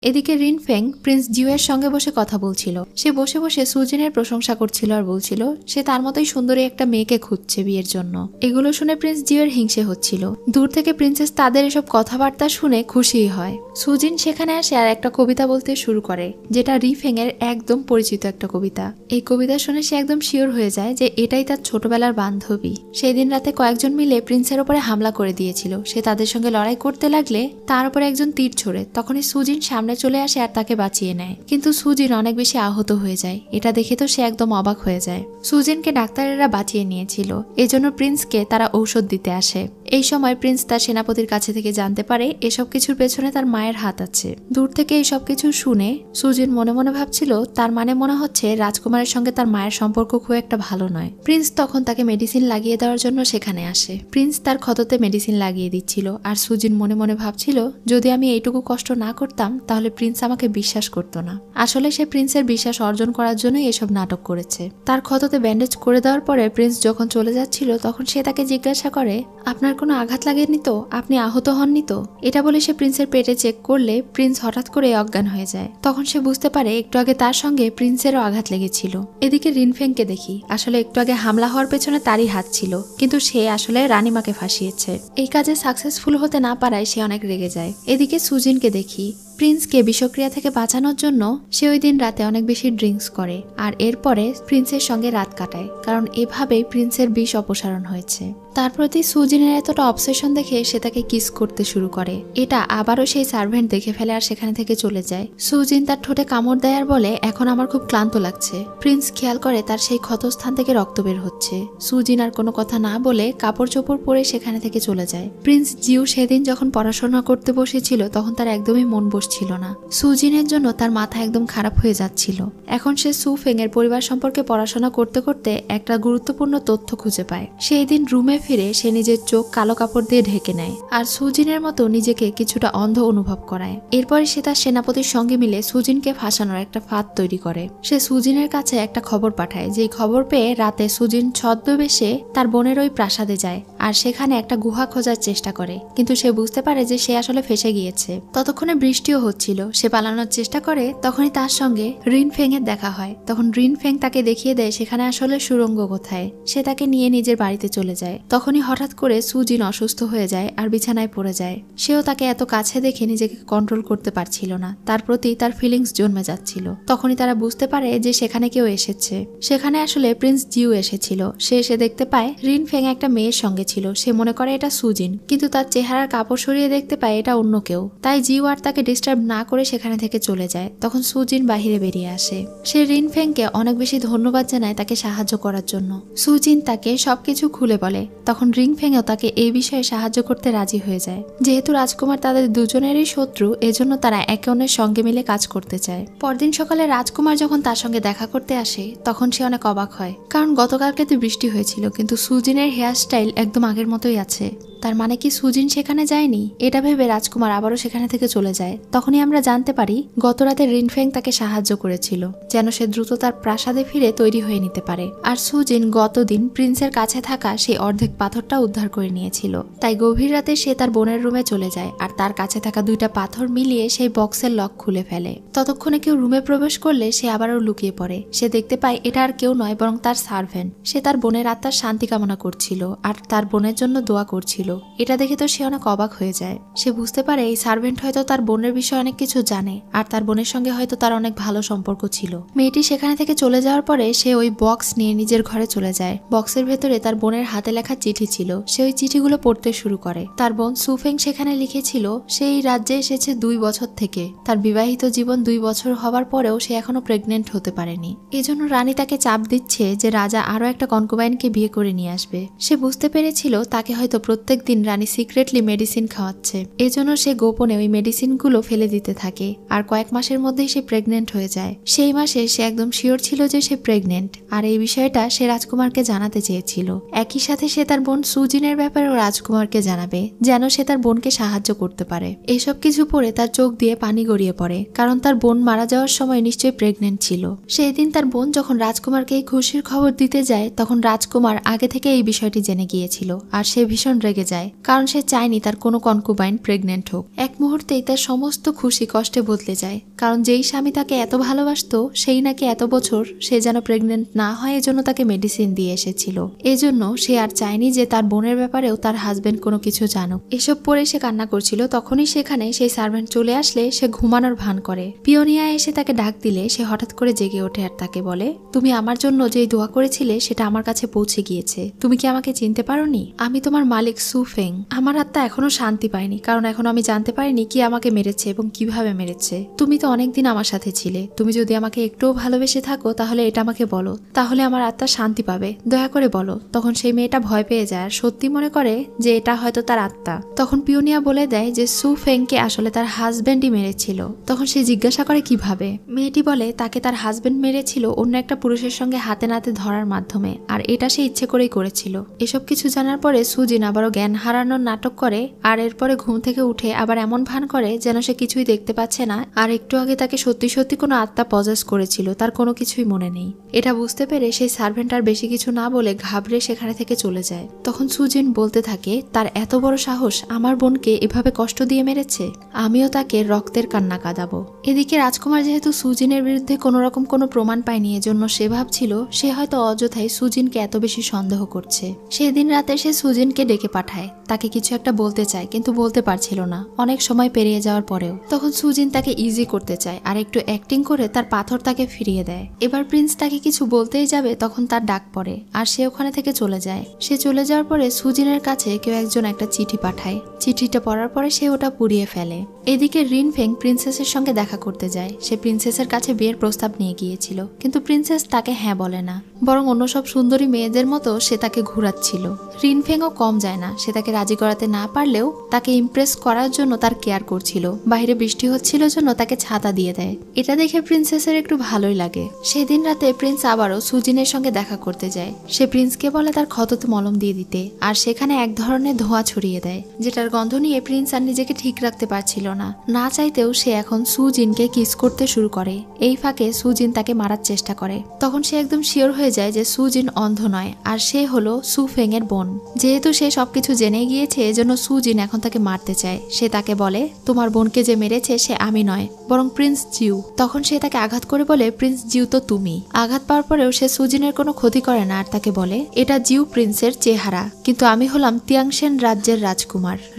এদিকে রিনফেং প্রিন্স জিউয়ের সঙ্গে বসে কথা বলছিল। সে বসে বসে সুজিনের প্রশংসা করছিল আর বলছিল সে তার মতোই সুন্দরী একটা মেয়েকে খুঁজছে বিয়ের জন্য। এগুলো শুনে প্রিন্স জিউয়ের হিংসে হচ্ছিল। দূর থেকে প্রিন্সেস তাদের এসব কথাবার্তা শুনে খুশি হয়। সুজিন সেখানে আসে আর একটা কবিতা বলতে শুরু করে, যেটা রিফেং এর একদম পরিচিত একটা কবিতা। এই কবিতা শুনে সে একদম শিওর হয়ে যায় যে এটাই তার ছোটবেলার বান্ধবী। সেই দিন রাতে কয়েকজন মিলে প্রিন্সের উপরে হামলা করে দিয়েছিল। সে তাদের সঙ্গে লড়াই করতে লাগলে তার উপরে একজন তীর ছোড়ে। তখনই সুজিন সামনে চলে আসে আর তাকে বাঁচিয়ে নেয়। কিন্তু সুজিন অনেক বেশি আহত হয়ে যায়। এটা দেখে তো সে একদম অবাক হয়ে যায়। সুজিনকে ডাক্তারেরা বাঁচিয়ে নিয়েছিল, এজন্য প্রিন্সকে তারা ঔষধ দিতে আসে। এই সময় প্রিন্স তার সেনাপতির কাছে থেকে জানতে পারে এসব কিছুর পেছনে তার মায়ের হাত আছে। দূর থেকে এইসব কিছু শুনে সুজিন মনে মনে ভাবছিল তার মানে মনে হচ্ছে রাজকুমারের সঙ্গে তার মায়ের সম্পর্ক খুব একটা ভালো নয়। প্রিন্স তখন তাকে মেডিসিন লাগিয়ে দেওয়ার জন্য সেখানে আসে। প্রিন্স তার ক্ষততে মেডিসিন লাগিয়ে দিচ্ছিল আর সুজিন মনে মনে ভাবছিল যদি আমি এইটুকু কষ্ট না করতাম তাহলে প্রিন্স আমাকে বিশ্বাস করতো না। আসলে সে প্রিন্সের বিশ্বাস অর্জন করার জন্যই এসব নাটক করেছে। তার ক্ষততে ব্যান্ডেজ করে দেওয়ার পরে প্রিন্স যখন চলে যাচ্ছিল তখন সে তাকে জিজ্ঞাসা করে আপনার কোনো আঘাত লাগেনি তো, আপনি আহত হননি তো? এটা বলে সে প্রিন্সের পেটে চেক করলে প্রিন্স হঠাৎ করে অজ্ঞান হয়ে যায়। তখন সে বুঝতে পারে একটু আগে তার সঙ্গে প্রিন্সেরও আঘাত লেগেছিল। এদিকে রিনফেংকে দেখি, আসলে একটু আগে হামলা হওয়ার পেছনে তারই হাত ছিল, কিন্তু সে আসলে রানীমাকে ফাঁসিয়েছে। এই কাজে সাকসেসফুল হতে না পারায় সে অনেক রেগে যায়। এদিকে সুজিনকে দেখি, প্রিন্সকে বিষক্রিয়া থেকে বাঁচানোর জন্য সে ওই দিন রাতে অনেক বেশি ড্রিঙ্কস করে আর এরপরে প্রিন্সের সঙ্গে রাত কাটায়, কারণ এভাবেই প্রিন্সের বিষ অপসারণ হয়েছে। তার প্রতি সুজিনের এতটা অবসেশন দেখে সে তাকে কিস করতে শুরু করে। এটা আবারও সেই সার্ভেন্ট দেখে ফেলে আর সেখানে থেকে চলে যায়। সুজিন তার ঠোঁটে কামড় দেয় আর বলে এখন আমার খুব ক্লান্ত লাগছে। প্রিন্স খেয়াল করে তার সেই ক্ষতস্থান থেকে রক্ত বের হচ্ছে। সুজিন আর কোনো কথা না বলে কাপড় চোপড় পরে সেখানে থেকে চলে যায়। প্রিন্স জিউ সেদিন যখন পড়াশোনা করতে বসেছিল তখন তার একদমই মন ছিল না। সুজিনের জন্য তার মাথা একদম খারাপ হয়ে যাচ্ছিল। এখন সে সুফেং এর পরিবার সম্পর্কে পড়াশোনা করতে করতে একটা গুরুত্বপূর্ণ তথ্য খুঁজে পায়। সেই দিন রুমে ফিরে সে নিজের চোখ কালো কাপড় দিয়ে ঢেকে নেয় আর সুজিনের মতো নিজেকে কিছুটা অন্ধ অনুভব করায়। এরপরে সে তার সেনাপতির সঙ্গে মিলে সুজিনকে ফাঁসানোর একটা ফাঁদ তৈরি করে। সে সুজিনের কাছে একটা খবর পাঠায়, যেই খবর পেয়ে রাতে সুজিন ছদ্মবেশে তার বোনের ওই প্রাসাদে যায় আর সেখানে একটা গুহা খোঁজার চেষ্টা করে, কিন্তু সে বুঝতে পারে যে সে আসলে ফেঁসে গিয়েছে। ততক্ষণে বৃষ্টিও হচ্ছিল। সে পালানোর চেষ্টা করে, তখনই তার সঙ্গে রিনফেং এর দেখা হয়। তখন রিনফেং তাকে দেখিয়ে দেয় সেখানে আসলে সুড়ঙ্গ কোথায়। সে তাকে নিয়ে নিজের বাড়িতে চলে যায়। তখনই হঠাৎ করে সুজিন অসুস্থ হয়ে যায় আর বিছানায় পড়ে যায়। সেও তাকে এত কাছে দেখে নিজেকে কন্ট্রোল করতে পারছিল না, তার প্রতি তার ফিলিংস জন্মে যাচ্ছিল। তখনই তারা বুঝতে পারে যে সেখানে কেউ এসেছে। সেখানে আসলে প্রিন্স জিউ এসেছিল। সে এসে দেখতে পায় রিনফেং একটা মেয়ের সঙ্গে ছিল। সে মনে করে এটা সুজিন, কিন্তু তার চেহারার কাপড় সরিয়ে দেখতে পায় এটা অন্য কেউ। তাই জিউ আর তাকে ডিস্টার্ব না করে সেখানে থেকে চলে যায়। তখন সুজিন বাহিরে বেরিয়ে আসে। সে রিনফেংকে অনেক বেশি ধন্যবাদ জানায় তাকে সাহায্য করার জন্য। সুজিন তাকে সবকিছু খুলে বলে। তখন রিনফেংও তাকে এই বিষয়ে সাহায্য করতে রাজি হয়ে যায়। যেহেতু রাজকুমার তাদের দুজনেরই শত্রু, এজন্য তারা একে অন্যের সঙ্গে মিলে কাজ করতে চায়। পরদিন সকালে রাজকুমার যখন তার সঙ্গে দেখা করতে আসে তখন সে অনেক অবাক হয়, কারণ গতকালকে তো বৃষ্টি হয়েছিল কিন্তু সুজিনের হেয়ার স্টাইল একদম আগের মতোই আছে। তার মানে কি সুজিন সেখানে যায়নি? এটা ভেবে রাজকুমার আবারও সেখানে থেকে চলে যায়। তখনই আমরা জানতে পারি গতরাতে রিনফেং তাকে সাহায্য করেছিল যেন সে দ্রুত তার প্রাসাদে ফিরে তৈরি হয়ে নিতে পারে। আর সুজিন গতদিন প্রিন্সের কাছে থাকা সেই অর্ধেক পাথরটা উদ্ধার করে নিয়েছিল। তাই গভীর রাতে সে তার বোনের রুমে চলে যায় আর তার কাছে থাকা দুইটা পাথর মিলিয়ে সেই বক্সের লক খুলে ফেলে। ততক্ষণে কেউ রুমে প্রবেশ করলে সে আবারও লুকিয়ে পড়ে। সে দেখতে পায় এটা আর কেউ নয় বরং তার সার্ভেন্ট। সে তার বোনের আত্মার শান্তি কামনা করছিল আর তার বোনের জন্য দোয়া করছিল। এটা দেখে তো সে অনেক অবাক হয়ে যায়। সে বুঝতে পারে এই সার্ভেন্ট হয়তো তার বোনের বিষয়ে অনেক কিছু জানে আর তার বোনের সঙ্গে হয়তো তার অনেক ভালো সম্পর্ক ছিল। মেয়েটি সেখানে থেকে চলে যাওয়ার পরে সে ওই বক্স নিয়ে নিজের ঘরে চলে যায়। বক্সের ভেতরে তার বোনের হাতে লেখা চিঠি ছিল। সে ওই চিঠিগুলো পড়তে শুরু করে। তার বোন সুফেং সেখানে লিখেছিল সে এই রাজ্যে এসেছে 2 বছর থেকে। তার বিবাহিত জীবন 2 বছর হওয়ার পরেও সে এখনো প্রেগনেন্ট হতে পারেনি। এজন্য রানী তাকে চাপ দিচ্ছে যে রাজা আরো একটা কনকুবাইনকে বিয়ে করে নিয়ে আসবে। সে বুঝতে পেরেছিল তাকে হয়তো প্রত্যেকদিন রানী সিক্রেটলি মেডিসিন খাওয়াচ্ছে। এজন্য সে গোপনে ওই মেডিসিনগুলো ফেলে দিতে থাকে আর কয়েক মাসের মধ্যেই সে প্রেগনেন্ট হয়ে যায়। সেই মাসে সে একদম শিওর ছিল যে সে প্রেগনেন্ট আর এই বিষয়টা সে রাজকুমারকে জানাতে চেয়েছিল। একই সাথে সে তার বোন সুজিনের ব্যাপারেও রাজকুমারকে জানাবে যেন সে তার বোনকে সাহায্য করতে পারে। এসব কিছু পড়ে তার চোখ দিয়ে পানি গড়িয়ে পড়ে, কারণ তার বোন মারা যাওয়ার সময় নিশ্চয়ই প্রেগনেন্ট ছিল। সেই দিন তার বোন যখন রাজকুমারকে এই খুশির খবর দিতে যায় তখন রাজকুমার আগে থেকে এই বিষয়টি জেনে গিয়েছিল আর সে ভীষণ রেগে যায়, কারণ সে চায়নি তার কোনো কনকুবাইন প্রেগনেন্ট হোক। এক মুহূর্তেই তার সমস্ত খুশি কষ্টে বদলে যায়, কারণ যেই স্বামী তাকে এত ভালোবাসতো সেই নাকি এত বছর সে যেন প্রেগনেন্ট না হয় এজন্য তাকে মেডিসিন দিয়ে এসেছিল। এজন্য সে আর চায়নি যে তার বোনের ব্যাপারেও তার হাজবেন্ড কোনো কিছু জানুক। এসব পরে সে কান্না করছিল, তখনই সেখানে সেই সার্ভেন্ট চলে আসলে সে ঘুমানোর ভান করে। পিওনিয়া এসে তাকে ডাক দিলে সে হঠাৎ করে জেগে ওঠে আর তাকে বলে, তুমি আমার জন্য যে দোয়া করেছিলে সেটা আমার কাছে পৌঁছে গিয়েছে। তুমি কি আমাকে চিনতে পারোনি? আমি তোমার মালিক সু ফেং। আমার আত্মা এখনো শান্তি পায়নি, কারণ এখনো আমি জানতে পারিনি কি আমাকে মেরেছে এবং কিভাবে মেরেছে। তুমি তো অনেকদিন আমার সাথে ছিলে, তুমি যদি আমাকে একটুও ভালোবেসে থাকো তাহলে এটা আমাকে বলো, তাহলে আমার আত্মা শান্তি পাবে। দয়া করে বলো। তখন সেই মেয়েটা ভয় পেয়ে যায় আর সত্যি মনে করে যে এটা হয়তো তার আত্মা। তখন পিওনিয়া বলে দেয় যে সু ফেংকে আসলে তার হাজবেন্ডই মেরেছিল। তখন সে জিজ্ঞাসা করে কিভাবে। মেয়েটি বলে তাকে তার হাজবেন্ড মেরেছিল অন্য একটা পুরুষের সঙ্গে হাতে নাতে ধরার মাধ্যমে, আর এটা সে ইচ্ছে করেই করেছিল। এসব কিছু জানার পরে সুজিন আবারও জ্ঞান হারানোর নাটক করে, আর এরপরে ঘুম থেকে উঠে আবার এমন ভান করে যেন সে কিছুই দেখতে পাচ্ছে না, আর একটু আগে তাকে সত্যি সত্যি কোনো আত্মা পজেস করেছিল, তার কোনো কিছুই মনে নেই। এটা বুঝতে পেরে সেই সার্ভেন্ট আর বেশি কিছু না বলে ঘাবড়ে সেখানে থেকে চলে যায়। তখন সুজিন বলতে থাকে, তার এত বড় সাহস আমার বোনকে এভাবে কষ্ট দিয়ে মেরেছে, আমিও তাকে রক্তের কান্না কাঁদাবো। এদিকে রাজকুমার যেহেতু সুজিনের বিরুদ্ধে কোনো রকম কোনো প্রমাণ পায়নি, এজন্য সে ভাবছিল সে হয়তো অযথাই সুজিনকে এত বেশি সন্দেহ করছে। সেদিন রাতে সে সুজিনকে ডেকে পাঠায়, তাকে কিছু একটা বলতে চায় কিন্তু বলতে পারছিল না অনেক সময় পেরিয়ে যাওয়ার পরেও। তখন সুজিন তাকে ইজি করতে চায় আর একটু অ্যাক্টিং করে তার পাথর তাকে ফিরিয়ে দেয়। এবার প্রিন্স তাকে কিছু বলতেই যাবে, তখন তার ডাক পড়ে আর সে ওখানে থেকে চলে যায়। সে চলে যাওয়ার পরে সুজিনের কাছে কেউ একজন একটা চিঠি পাঠায়। চিঠিটা পড়ার পরে সে ওটা পুড়িয়ে ফেলে। এদিকে রিনফেং প্রিন্সেসের সঙ্গে দেখা করতে যায়। সে প্রিন্সেসের কাছে বিয়ের প্রস্তাব নিয়ে গিয়েছিল, কিন্তু প্রিন্সেস তাকে হ্যাঁ বলে না, বরং অন্য সব সুন্দরী মেয়েদের মতো সে তাকে ঘুরাচ্ছিল। রিনফেংও কম যায় না, সে তাকে রাজি করাতে না পারলেও তাকে ইমপ্রেস করার জন্য তার কেয়ার করছিল। বাইরে বৃষ্টি হচ্ছিল জন্য তাকে ছাতা দিয়ে দেয়। এটা দেখে প্রিন্সেসের একটু ভালোই লাগে। সেদিন রাতে প্রিন্স আবারও সুজিনের সঙ্গে দেখা করতে যায়। সে প্রিন্সকে বলে তার ক্ষততে মলম দিয়ে দিতে, আর সেখানে এক ধরনের ধোঁয়া ছড়িয়ে দেয়, যেটার গন্ধ নিয়ে প্রিন্স আর নিজেকে ঠিক রাখতে পারছিল না। না চাইতেও সে এখন সুজিনকে কিস করতে শুরু করে। এই ফাঁকে সুজিন তাকে মারার চেষ্টা করে। তখন সে একদম শিওর হয়ে যায় যে সুজিন অন্ধ নয়, আর সে হলো সু ফেং এর বোন। যেহেতু সে সবকিছু জেনে গিয়েছে এজন্য সুজিন এখন তাকে মারতে চায়। সে তাকে বলে, তোমার বোনকে যে মেরেছে সে আমি নয়, বরং প্রিন্স জিউ। তখন সে তাকে আঘাত করে বলে, প্রিন্স জিউ তো তুমি। আঘাত পাওয়ার পরেও সে সুজিনের কোনো ক্ষতি করে না আর তাকে বলে, এটা জিউ প্রিন্সের চেহারা, কিন্তু আমি হলাম তিয়াংশেন রাজ্যের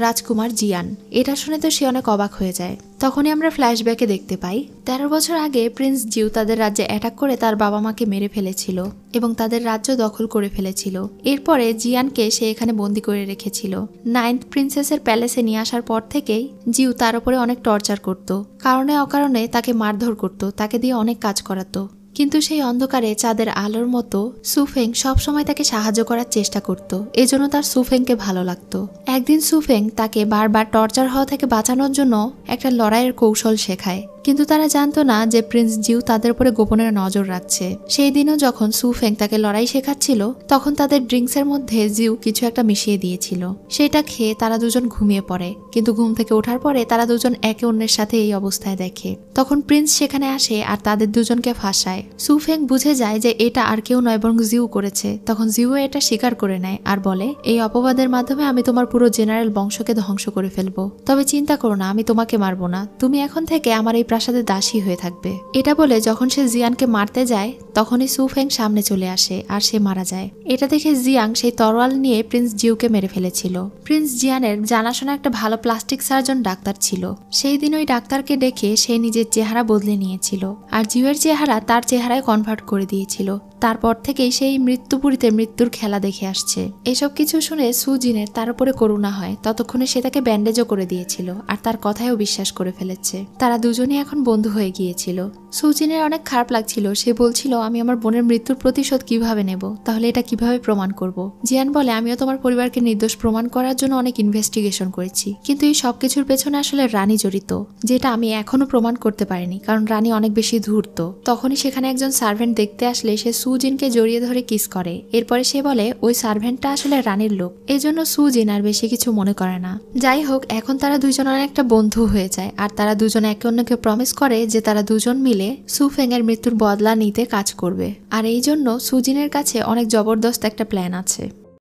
রাজকুমার জিয়ান। এটা শুনে তো সে অনেক অবাক হয়ে যায়। তখনই আমরা ফ্ল্যাশব্যাকে দেখতে পাই 13 বছর আগে প্রিন্স জিউ তাদের রাজ্যে অ্যাটাক করে তার বাবা মাকে মেরে ফেলেছিল এবং তাদের রাজ্য দখল করে ফেলেছিল। এরপরে জিয়ানকে সে এখানে বন্দি করে রেখেছিল। 9th প্রিন্সেসের প্যালেসে নিয়ে আসার পর থেকেই জিউ তার উপরে অনেক টর্চার করত, কারণে অকারণে তাকে মারধর করত, তাকে দিয়ে অনেক কাজ করাতো। কিন্তু সেই অন্ধকারে চাঁদের আলোর মতো সুফেং সবসময় তাকে সাহায্য করার চেষ্টা করত, এজন্য তার সুফেংকে ভালো লাগতো। একদিন সুফেং তাকে বারবার টর্চার হওয়া থেকে বাঁচানোর জন্য একটা লড়াইয়ের কৌশল শেখায়, কিন্তু তারা জানতো না যে প্রিন্স জিউ তাদের উপরে গোপনে নজর রাখছে। সেই দিনও যখন সুফেং তাকে লড়াই শেখাচ্ছিল তখন তাদের ড্রিঙ্কসের মধ্যে জিউ কিছু একটা মিশিয়ে দিয়েছিল। সেটা খেয়ে তারা দুজন ঘুমিয়ে পড়ে, কিন্তু ঘুম থেকে ওঠার পরে তারা দুজন একে অন্যের সাথে এই অবস্থায় দেখে। তখন প্রিন্স সেখানে আসে আর তাদের দুজনকে ফাঁসায়। সুফেং বুঝে যায় যে এটা আর কেউ নয় বরং জিউ করেছে। তখন জিউ এটা স্বীকার করে নেয় আর বলে, এই অপবাদের মাধ্যমে আমি তোমার পুরো জেনারেল বংশকে ধ্বংস করে ফেলবো। তবে চিন্তা করো না, আমি তোমাকে মারবো না, তুমি এখন থেকে আমার এই প্রাসাদে দাসী হয়ে থাকবে। এটা বলে যখন সে জিয়ানকে মারতে যায় তখনই সুফেং সামনে চলে আসে আর সে মারা যায়। এটা দেখে জিয়াং সেই তরোয়াল নিয়ে প্রিন্স জিউকে মেরে ফেলেছিল। প্রিন্স জিয়ানের জানাশোনা একটা ভালো প্লাস্টিক সার্জন ডাক্তার ছিল। সেই দিন ওই ডাক্তারকে দেখে সে নিজের চেহারা বদলে নিয়েছিল আর জিউয়ের চেহারা তার চেহারায় কনভার্ট করে দিয়েছিল। তারপর থেকেই সেই মৃত্যুপুরীতে মৃত্যুর খেলা দেখে আসছে। এসব কিছু শুনে সুজিনের তার উপরে করুণা হয়। ততক্ষণে সে তাকে ব্যান্ডেজও করে দিয়েছিল আর তার কথায়ও বিশ্বাস করে ফেলেছে। তারা দুজনেই এখন বন্ধু হয়ে গিয়েছিল। সুজিনের অনেক খারাপ লাগছিল। সে বলছিল, আমি আমার বোনের মৃত্যুর প্রতিশোধ কিভাবে নেব, তাহলে এটা কিভাবে প্রমাণ করব। জিয়ান বলে, আমিও তোমার পরিবারকে নির্দোষ প্রমাণ করার জন্য অনেক ইনভেস্টিগেশন করেছি, কিন্তু এই সবকিছুর পেছনে আসলে রানী জড়িত, যেটা আমি এখনো প্রমাণ করতে পারিনি, কারণ রানী অনেক বেশি ধূর্ত। তখনই সেখানে একজন সার্ভেন্ট দেখতে আসলে সে সুজিনকে জড়িয়ে ধরে কিস করে। এরপরে সে বলে ওই সার্ভেন্টটা আসলে রানীর লোক, এজন্য সুজিন আর বেশি কিছু মনে করে না। যাই হোক, এখন তারা দুজন একটা বন্ধু হয়ে যায় আর তারা দুজন একে অন্যকে প্রমিস করে যে তারা দুজন মিলে সুফেং এর মৃত্যুর বদলা নিতে কাজ করবে। আর এই জন্য সুজিনের কাছে অনেক জবরদস্ত একটা প্ল্যান আছে।